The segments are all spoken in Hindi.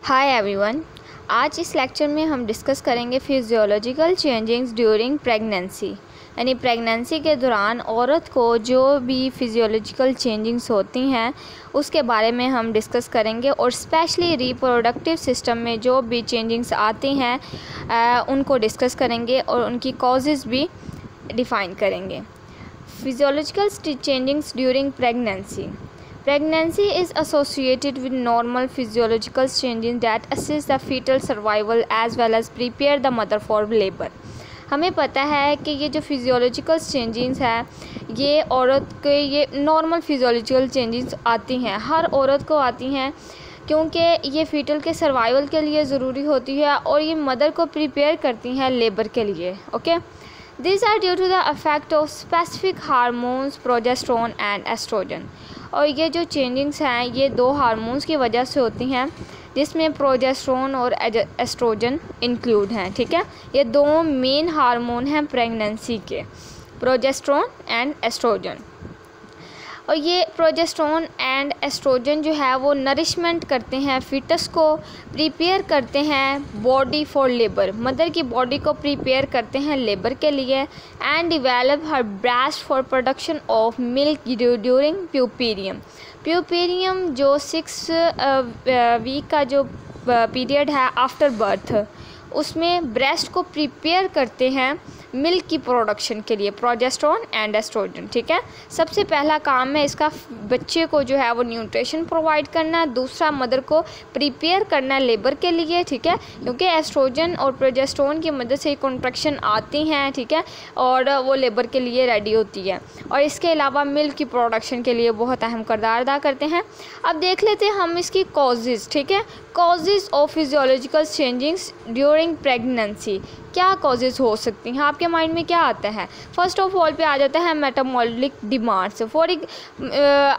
Hi everyone. आज इस लेक्चर में हम डिस्कस करेंगे फिजियोलॉजिकल चेंजिंग्स ड्यूरिंग प्रेगनेंसी, यानी प्रेगनेंसी के दौरान औरत को जो भी फिजियोलॉजिकल चेंजिंग्स होती हैं उसके बारे में हम डिस्कस करेंगे और स्पेशली रिप्रोडक्टिव सिस्टम में जो भी चेंजिंग्स आती हैं उनको डिस्कस करेंगे और उनकी कॉजेज़ भी डिफ़ाइन करेंगे। Physiological changings during pregnancy. Pregnancy is associated with normal physiological changes that assist the fetal survival as well as prepare the mother for labor. हमें पता है कि ये जो फिजियोलॉजिकल चेंजेस है ये औरत के ये नॉर्मल फिजियोलॉजिकल चेंजेस आती हैं, हर औरत को आती हैं क्योंकि ये फीटल के सर्वाइवल के लिए ज़रूरी होती है और ये मदर को प्रिपेयर करती हैं लेबर के लिए। Okay, this are due to the effect of specific hormones progesterone and oestrogen. और ये जो चेंजिंग्स हैं ये दो हार्मोन्स की वजह से होती हैं जिसमें प्रोजेस्टेरोन और एस्ट्रोजन इंक्लूड हैं। ठीक है, ये दो मेन हार्मोन हैं प्रेगनेंसी के, प्रोजेस्टेरोन एंड एस्ट्रोजन। और ये प्रोजेस्टेरोन एंड एस्ट्रोजन जो है वो नरिशमेंट करते हैं, फीटस को प्रिपेयर करते हैं बॉडी फॉर लेबर, मदर की बॉडी को प्रिपेयर करते हैं लेबर के लिए, and develop her breast for production of milk during puerperium. Puerperium जो 6 वीक का जो पीरियड है आफ्टर बर्थ, उसमें ब्रेस्ट को प्रिपेयर करते हैं मिल्क की प्रोडक्शन के लिए, प्रोजेस्टेरोन एंड एस्ट्रोजन। ठीक है, सबसे पहला काम है इसका बच्चे को जो है वो न्यूट्रिशन प्रोवाइड करना है, दूसरा मदर को प्रिपेयर करना है लेबर के लिए। ठीक है, क्योंकि एस्ट्रोजन और प्रोजेस्टेरोन की मदद से कॉन्ट्रैक्शन आती हैं, ठीक है, और वो लेबर के लिए रेडी होती है, और इसके अलावा मिल्क की प्रोडक्शन के लिए बहुत अहम किरदार अदा करते हैं। अब देख लेते हैं हम इसकी कॉजेज़। ठीक है, causes of physiological changings during pregnancy, क्या कॉजेज़ हो सकती हैं, आपके माइंड में क्या आता है? फर्स्ट ऑफ ऑल पे आ जाता है मेटाबॉलिक डिमांड्स।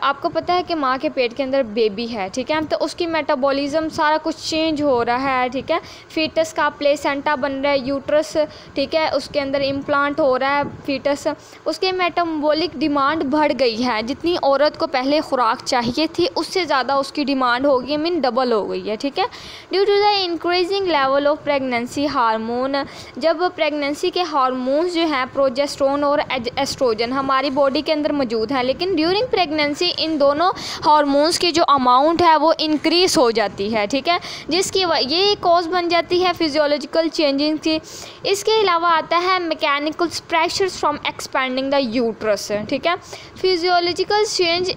आपको पता है कि माँ के पेट के अंदर बेबी है, ठीक है, तो उसकी मेटाबॉलिज्म सारा कुछ चेंज हो रहा है। ठीक है, फीटस का प्लेसेंटा बन रहा है, यूट्रस, ठीक है, उसके अंदर इम्प्लांट हो रहा है फीटस, उसके मेटाबॉलिक डिमांड बढ़ गई है। जितनी औरत को पहले खुराक चाहिए थी उससे ज़्यादा उसकी डिमांड हो गई, मीन डबल हो गई है। ठीक है, due to the increasing level of pregnancy hormone, जब प्रेगनेंसी के हार्मोन्स जो हैं प्रोजेस्टेरोन और एस्ट्रोजन हमारी बॉडी के अंदर मौजूद हैं, लेकिन ड्यूरिंग प्रेगनेंसी इन दोनों हार्मोन्स की जो अमाउंट है वो इंक्रीज़ हो जाती है। ठीक है, जिसकी ये कॉज बन जाती है फिजियोलॉजिकल चेंजिंग की। इसके अलावा आता है mechanical pressures from expanding the uterus. ठीक है, फिजियोलॉजिकल चेंज,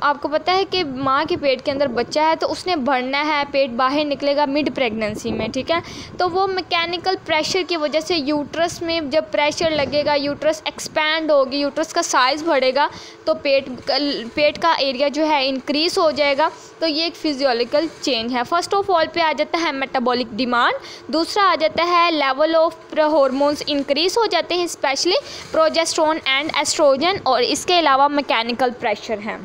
आपको पता है कि माँ के पेट के अंदर बच्चा है तो उसने बढ़ना है, पेट बाहर निकलेगा मिड प्रेगनेंसी में। ठीक है, तो वो मैकेनिकल प्रेशर की वजह से यूट्रस में जब प्रेशर लगेगा, यूट्रस एक्सपैंड होगी, यूट्रस का साइज़ बढ़ेगा तो पेट का एरिया जो है इंक्रीज़ हो जाएगा। तो ये एक फिजियोलॉजिकल चेंज है। फर्स्ट ऑफ ऑल पे आ जाता है मेटाबॉलिक डिमांड, दूसरा आ जाता है लेवल ऑफ हार्मोन्स इंक्रीज़ हो जाते हैं, स्पेशली प्रोजेस्टेरोन एंड एस्ट्रोजन, और इसके अलावा मैकेनिकल प्रेशर है।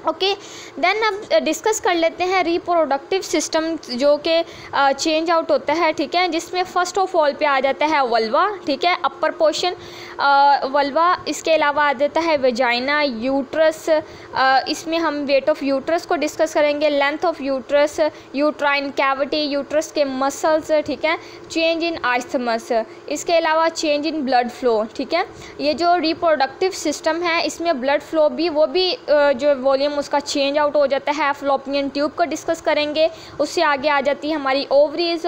ओके, देन अब डिस्कस कर लेते हैं रिप्रोडक्टिव सिस्टम जो कि चेंज आउट होता है। ठीक है, जिसमें फ़र्स्ट ऑफ ऑल पे आ जाता है वल्वा, ठीक है, अपर पोर्शन वल्वा, इसके अलावा आ जाता है वेजाइना, यूट्रस, इसमें हम वेट ऑफ यूट्रस को डिस्कस करेंगे, length of uterus, uterine cavity, uterus के मसल्स, ठीक है, चेंज इन आइस्थमस, इसके अलावा चेंज इन ब्लड फ्लो। ठीक है, ये जो रिप्रोडक्टिव सिस्टम है इसमें ब्लड फ्लो भी जो वॉल्यूम उसका चेंज आउट हो जाता है। फैलोपियन ट्यूब को डिस्कस करेंगे, उससे आगे आ जाती है हमारी ओवरीज।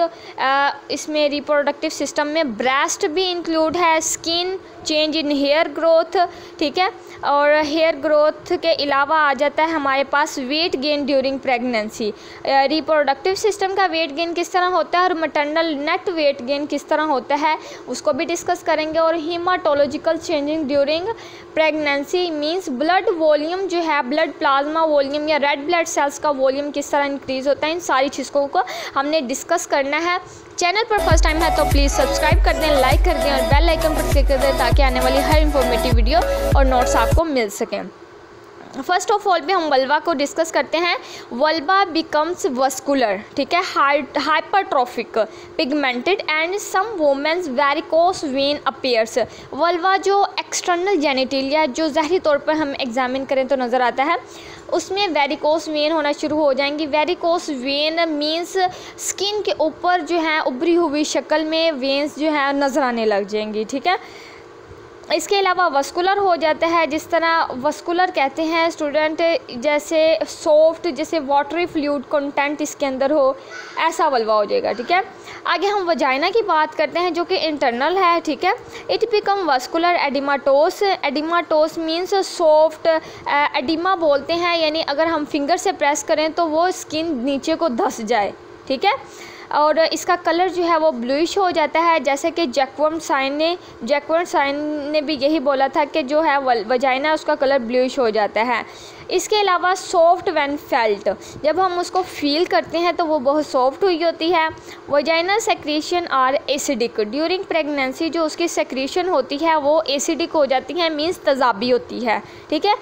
इसमें रिप्रोडक्टिव सिस्टम में ब्रेस्ट भी इंक्लूड है, skin, change in hair growth, ठीक है, और हेयर ग्रोथ के अलावा आ जाता है हमारे पास weight gain during pregnancy. Reproductive system का वेट गेन किस तरह होता है और मैटरनल नेट वेट गेन किस तरह होता है उसको भी डिस्कस करेंगे। और haematological changing during pregnancy means blood volume जो है, ब्लड प्लाज्मा वॉल्यूम या रेड ब्लड सेल्स का वॉल्यूम किस तरह इंक्रीज़ होता है, इन सारी चीज़ों को हमने डिस्कस करना है। चैनल पर फर्स्ट टाइम है तो प्लीज़ सब्सक्राइब कर दें, लाइक कर दें और बेल आइकन पर क्लिक कर दें ताकि आने वाली हर इंफॉर्मेटिव वीडियो और नोट्स आपको मिल सकें। फर्स्ट ऑफ ऑल पे हम वल्वा को डिस्कस करते हैं। वल्वा बिकम्स वस्कुलर, ठीक है, hypertrophic, pigmented and some women's varicose vein appears. Vulva जो एक्सटर्नल जेनिटेलिया जो ज़ाहिरी तौर पर हम एग्जामिन करें तो नज़र आता है उसमें वेरिकोस वेन होना शुरू हो जाएंगी। वेरिकोस वेन मींस स्किन के ऊपर जो है उभरी हुई शक्ल में वेन्स जो है नज़र आने लग जाएंगी, ठीक है। इसके अलावा वस्कुलर हो जाता है, जिस तरह वस्कुलर कहते हैं स्टूडेंट जैसे सॉफ्ट, जैसे वाटरी फ्लूइड कंटेंट इसके अंदर हो, ऐसा वल्वा हो जाएगा, ठीक है। आगे हम वजाइना की बात करते हैं जो कि इंटरनल है, ठीक है। It become vascular oedematous. Oedematous means soft, oedema बोलते हैं यानी अगर हम फिंगर से प्रेस करें तो वो स्किन नीचे को धंस जाए, ठीक है। और इसका कलर जो है वो ब्लूइश हो जाता है, जैसे कि जैकवर्म साइन ने भी यही बोला था कि जो है वजाइना उसका कलर ब्लूइश हो जाता है। इसके अलावा सॉफ्ट व्हेन फेल्ट, जब हम उसको फील करते हैं तो वो बहुत सॉफ्ट हुई होती है। Vaginal secretion are acidic. During pregnancy जो उसकी सेक्रेशन होती है वो एसिडिक हो जाती है, मीन्स तेज़ाबी होती है, ठीक है।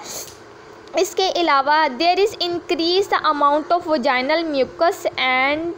इसके अलावा there is increase the amount of vaginal mucus and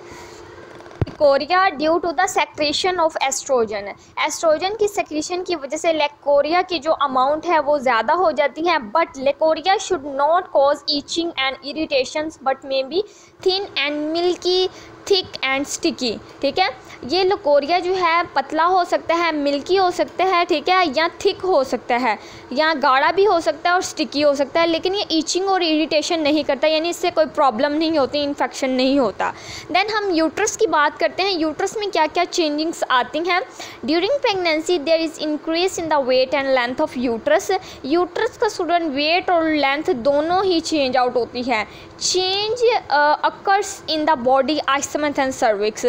leucorrhoea due to the secretion of oestrogen. Oestrogen की सेक्रेशन की वजह से लेकोरिया की जो अमाउंट है वो ज़्यादा हो जाती है, but leucorrhoea should not cause itching and irritations but may be thin and milky, thick and sticky, ठीक है। ये लेकोरिया जो है पतला हो सकता है, मिल्की हो सकता है, ठीक है, या थिक हो सकता है, या गाढ़ा भी हो सकता है और स्टिकी हो सकता है, लेकिन ये ईचिंग और इरिटेशन नहीं करता, यानी इससे कोई प्रॉब्लम नहीं होती, इन्फेक्शन नहीं होता। देन हम यूट्रस की बात करते हैं। यूट्रस में क्या क्या चेंजिंग्स आती हैं। During pregnancy there is increase in the weight and length of uterus. Uterus का स्टूडेंट वेट और लेंथ दोनों ही चेंज आउट होती है। Change occurs in the body isthmus and cervix.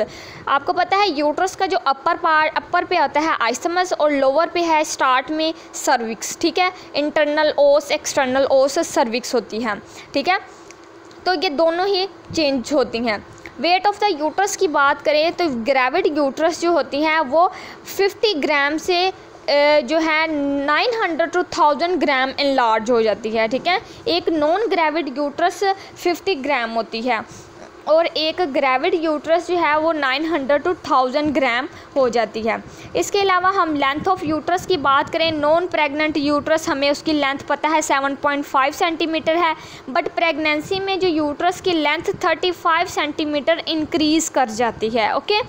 आपको पता है यूट्रस का जो अपर पे आता है आइस्थमस और लोअर पे है स्टार्ट में सर्विक्स, ठीक है। इंटरनल ओस, एक्सटर्नल ओस, सर्विक्स होती है, ठीक है। तो ये दोनों ही चेंज होती हैं। वेट ऑफ द यूट्रस की बात करें तो ग्रेविड यूट्रस जो होती है वो 50 ग्राम से जो है 900 to 1000 ग्राम इनलार्ज हो जाती है, ठीक है। एक नॉन ग्रेविड यूट्रस 50 ग्राम होती है और एक ग्रेविड यूट्रस जो है वो 900 to 1000 ग्राम हो जाती है। इसके अलावा हम लेंथ ऑफ यूट्रस की बात करें, नॉन प्रेग्नेंट यूट्रस हमें उसकी लेंथ पता है 7.5 सेंटीमीटर है, बट प्रेगनेंसी में जो यूट्रस की लेंथ 35 सेंटीमीटर इंक्रीज़ कर जाती है, ओके।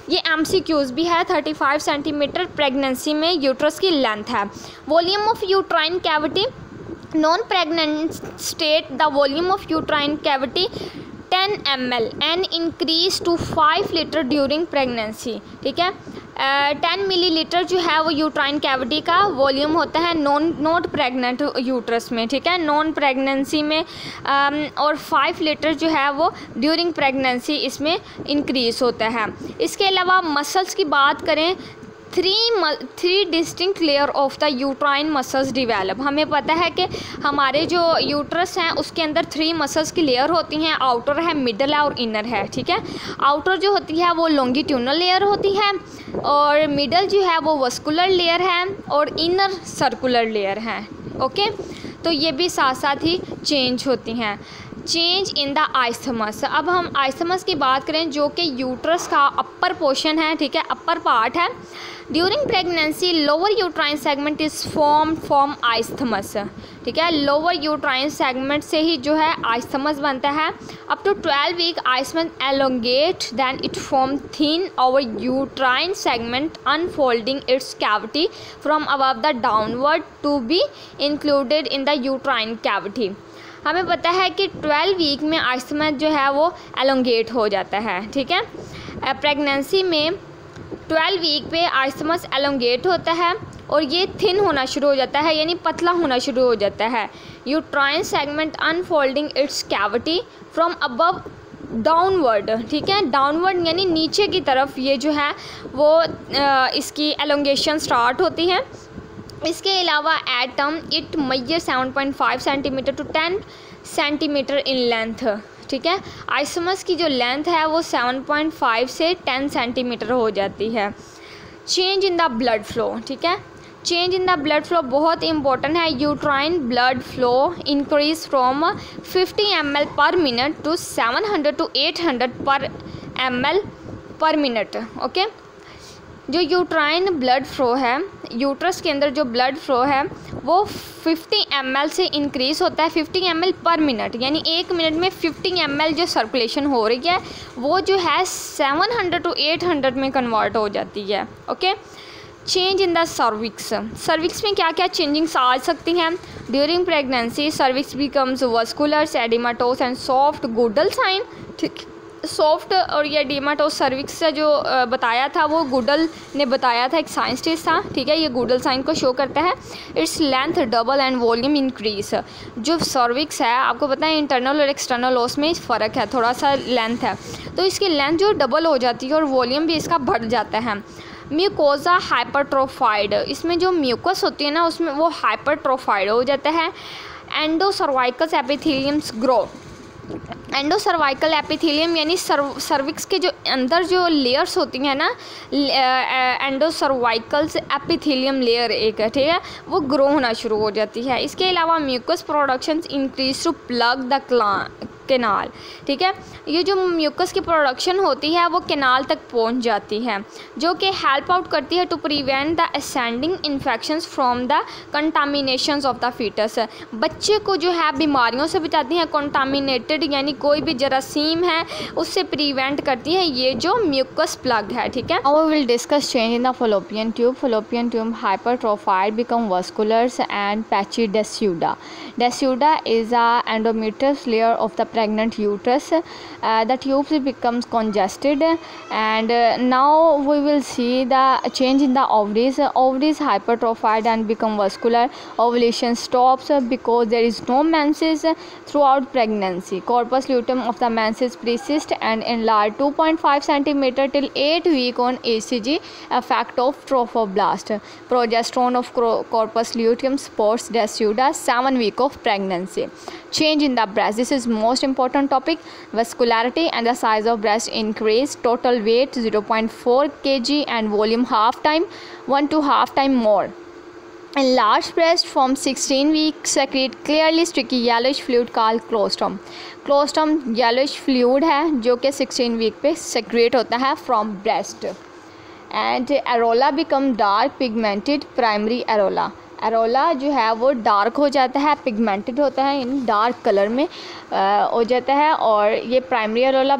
ये MCQs भी है, 35 सेंटीमीटर प्रेगनेंसी में यूट्रस की लेंथ है। Volume of uterine cavity, non pregnant state the volume of uterine cavity 10 ml and increase to 5 litre during pregnancy, ठीक है। 10 मिलीलीटर जो है वो यूट्राइन कैविटी का वॉल्यूम होता है नॉट प्रेग्नेंट यूट्रस में, ठीक है, नॉन प्रेगनेंसी में। और 5 लीटर जो है वो ड्यूरिंग प्रेगनेंसी इसमें इंक्रीज़ होता है। इसके अलावा मसल्स की बात करें, three distinct layer of the uterine muscles develop. हमें पता है कि हमारे जो यूट्रस हैं उसके अंदर 3 मसल्स की लेयर होती हैं, आउटर है, मिडल है और इनर है, ठीक है। आउटर जो होती है वो लॉन्गिट्यूडनल लेयर होती है और मिडल जो है वो वस्कुलर लेयर है और इनर सर्कुलर लेयर है, ओके। तो ये भी साथ साथ ही चेंज होती हैं। Change in the isthmus. अब हम आइस्थमस की बात करें जो कि यूट्रस का अपर पोर्शन है, ठीक है, अपर पार्ट है। During pregnancy lower uterine segment is form isthmus, ठीक है। लोअर यूट्राइन सेगमेंट से ही जो है आइस्थमस बनता है। Up to 12 week isthmus elongate then it form thin over uterine segment unfolding its cavity from above the downward to be included in the uterine cavity. हमें पता है कि 12 वीक में आइस्थमस जो है वो एलोंगेट हो जाता है, ठीक है। प्रेगनेंसी में 12 वीक पे आइस्थमस एलोंगेट होता है और ये थिन होना शुरू हो जाता है, यानी पतला होना शुरू हो जाता है। Uterine segment unfolding its cavity from above downward, ठीक है, डाउनवर्ड यानी नीचे की तरफ ये जो है वो इसकी एलोंगेशन स्टार्ट होती है। इसके अलावा at term it measure 7.5 centimetre to 10 centimetre in length, ठीक है। आइस्थमस की जो लेंथ है वो 7.5 से 10 सेंटीमीटर हो जाती है। Change in the blood flow, ठीक है, change in the blood flow बहुत इंपॉर्टेंट है। Uterine blood flow increase from 50 ml per minute to 700 to 800 ml per minute, okay. जो यूट्राइन ब्लड फ्लो है, यूट्रस के अंदर जो ब्लड फ्लो है वो 50 ml से इंक्रीज़ होता है, 50 ml पर मिनट, यानी 1 मिनट में 50 ml जो सर्कुलेशन हो रही है वो जो है 700 to 800 में कन्वर्ट हो जाती है। Okay. Change in the cervix, cervix में क्या क्या चेंजिंग्स आ सकती हैं? During pregnancy cervix becomes vascular, oedematous and soft Goodell sign. ठीक, सॉफ्ट और ये एडिमाटोस सर्विक्स से जो बताया था वो गुडल ने बताया था, एक साइंटिस्ट था, ठीक है। ये गुडल साइन को शो करता है। Its length double and volume increase. जो सर्विक्स है आपको पता है इंटरनल और एक्सटर्नल ओस में फ़र्क है, थोड़ा सा लेंथ है, तो इसकी लेंथ जो डबल हो जाती है और वॉल्यूम भी इसका बढ़ जाता है। म्यूकोजा हाइपरट्रोफाइड, इसमें जो म्यूकस होती है ना उसमें वो हाइपरट्रोफाइड हो जाता है। एंडोसर्वाइकस एपिथेलियम्स ग्रो, एंडोसर्वाइकल एपिथेलियम यानी सर्विक्स के जो अंदर जो लेयर्स होती हैं ना, एंडोसर्वाइकल्स एपिथेलियम लेयर एक है, ठीक है, वो ग्रो होना शुरू हो जाती है। इसके अलावा mucus productions increase to plug the canal, ठीक है। ये जो म्यूकस की प्रोडक्शन होती है वो कैनाल तक पहुंच जाती है, जो कि हेल्प आउट करती है to prevent the ascending infections from the contaminations of the foetus. बच्चे को जो है बीमारियों से बचाती हैं, कंटामिनेटेड यानी कोई भी जरासीम है उससे प्रिवेंट करती है ये जो म्यूकस प्लग है, ठीक है। Now we will discuss change in the fallopian tube. Fallopian tube hypertrophied become vasculars and patchy decidua. Deseuda is a endometrious layer of the pregnant uterus. The tubes becomes congested, and now we will see the change in the ovaries. Ovaries hypertrophied and become vascular. Ovulation stops because there is no menses throughout pregnancy. Corpus luteum of the menses persist and enlarge 2.5 cm till 8 weeks on ECG effect of trophoblast. Progesterone of corpus luteum supports Deseuda 7 weeks of pregnancy. Change in the breast, this is most important topic. Vascularity and the size of breast increase. Total weight 0.4 kg and volume half time 1 to half time more. Enlarged breast from 16 weeks secrete clearly streaky yellowish fluid called colostrum. Colostrum yellowish fluid है जो कि 16 week पे secrete होता है from breast. And areola become dark pigmented primary areola. Ellora जो है वो डार्क हो जाता है, पिगमेंटेड होता है, यानी डार्क कलर में हो जाता है, और ये primary areola.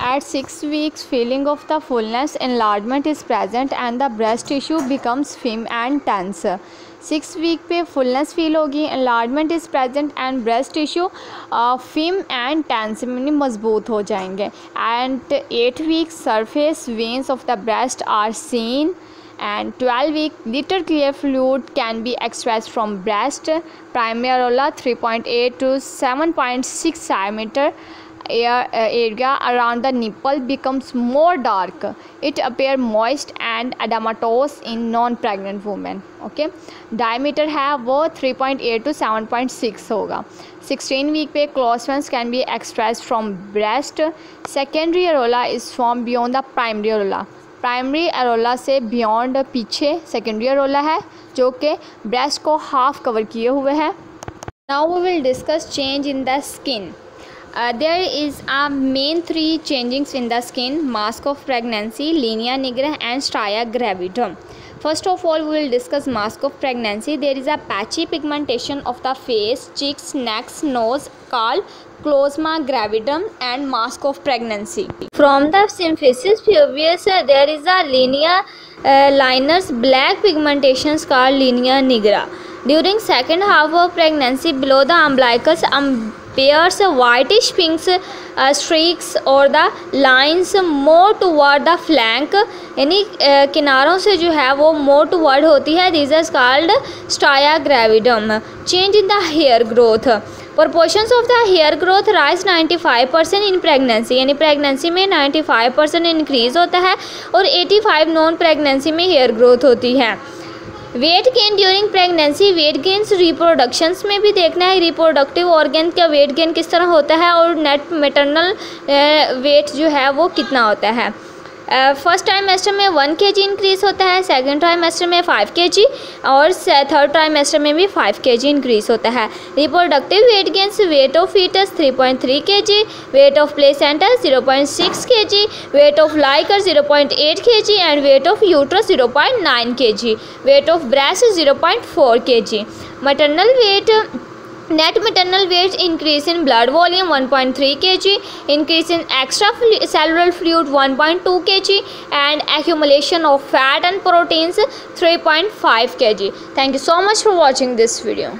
At 6 weeks feeling of the fullness enlargement is present and the breast tissue becomes firm and tense. 6 week पे फुलनेस फील होगी, enlargement is present and breast tissue firm and tense यानी मजबूत हो जाएंगे। and 8 weeks surface veins of the breast are seen and 12 week little clear fluid can be extracted from breast. Primary areola 3.8 to 7.6 cm. Area around the nipple becomes more dark. It appears moist and edematous in non-pregnant women. Okay, diameter है वो 3.8 to 7.6 होगा। 16 week पे clostrums can be extracted from breast. Secondary areola is formed beyond the primary areola. Primary areola से बियॉन्ड पीछे सेकेंडरी एरोला है जो कि ब्रेस्ट को हाफ कवर किए हुए है। Now we will discuss change in the skin. There is a main 3 changings in the skin: mask of pregnancy, linea nigra and striae gravidarum. First of all, we will discuss mask of pregnancy. There is a patchy pigmentation of the face, cheeks, neck, nose called closma gravidum and mask of pregnancy. From the symphysis pubis, there is a linea liners black pigmentations called linea nigra. During second half of pregnancy, below the umbilicus appears whitish pink streaks or the lines more toward the flank, यानी किनारों से जो है वो more toward होती है. This is called stria gravidum. Change in the hair growth. Proportions of the hair growth rise 95% in pregnancy, यानी प्रेगनेंसी में 95% इंक्रीज़ होता है और 85 नॉन प्रेगनेंसी में हेयर ग्रोथ होती है. Weight gain during pregnancy, weight gains reproductions में भी देखना है, रिप्रोडक्टिव ऑर्गन का वेट गेन किस तरह होता है और नेट मैटरनल वेट जो है वो कितना होता है. फर्स्ट ट्राइमेस्टर में 1 kg इंक्रीज़ होता है, सेकंड ट्राइमेस्टर में 5 kg और थर्ड ट्राइमेस्टर में भी 5 kg इंक्रीज़ होता है। Reproductive weight gains, weight of foetus 3.3 kg, weight of placenta 0.6 kg, weight of liquor 0.8 kg and weight of uterus 0.9 kg, weight of breast 0.4 kg। maternal weight, net maternal weight increase in blood volume 1.3 kg, increase in extracellular fluid 1.2 kg and accumulation of fat and proteins 3.5 kg. Thank you so much for watching this video.